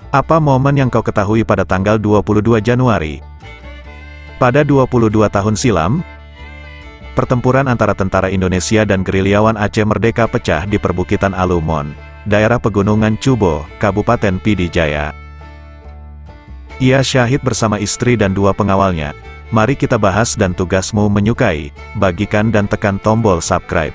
Apa momen yang kau ketahui pada tanggal 22 Januari? Pada 22 tahun silam, pertempuran antara tentara Indonesia dan gerilyawan Aceh Merdeka pecah di perbukitan Alumon, daerah pegunungan Cubo, Kabupaten Pidi Jaya. Ia syahid bersama istri dan 2 pengawalnya. Mari kita bahas dan tugasmu menyukai, bagikan dan tekan tombol subscribe.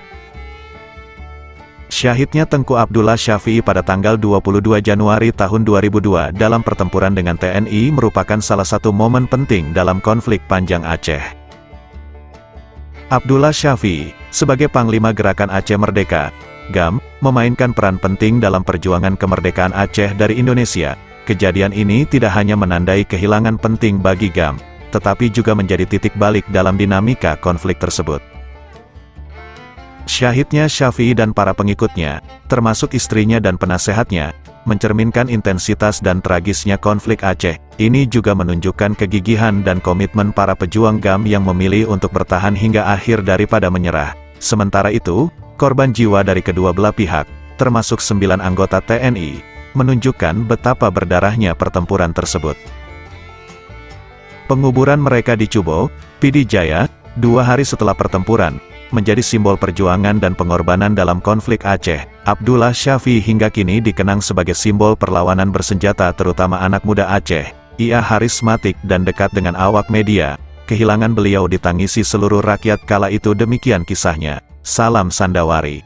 Syahidnya Tengku Abdullah Syafi'i pada tanggal 22 Januari tahun 2002 dalam pertempuran dengan TNI merupakan salah satu momen penting dalam konflik panjang Aceh. Abdullah Syafi'i, sebagai Panglima Gerakan Aceh Merdeka, GAM, memainkan peran penting dalam perjuangan kemerdekaan Aceh dari Indonesia. Kejadian ini tidak hanya menandai kehilangan penting bagi GAM, tetapi juga menjadi titik balik dalam dinamika konflik tersebut. Syahidnya Syafi'i dan para pengikutnya, termasuk istrinya dan penasehatnya, mencerminkan intensitas dan tragisnya konflik Aceh. Ini juga menunjukkan kegigihan dan komitmen para pejuang GAM yang memilih untuk bertahan hingga akhir daripada menyerah. Sementara itu, korban jiwa dari kedua belah pihak, termasuk 9 anggota TNI, menunjukkan betapa berdarahnya pertempuran tersebut. Penguburan mereka di Cubo, Pidi Jaya, 2 hari setelah pertempuran, menjadi simbol perjuangan dan pengorbanan dalam konflik Aceh. Abdullah Syafi'i hingga kini dikenang sebagai simbol perlawanan bersenjata terutama anak muda Aceh. Ia harismatik dan dekat dengan awak media. Kehilangan beliau ditangisi seluruh rakyat kala itu, demikian kisahnya. Salam Sandawari.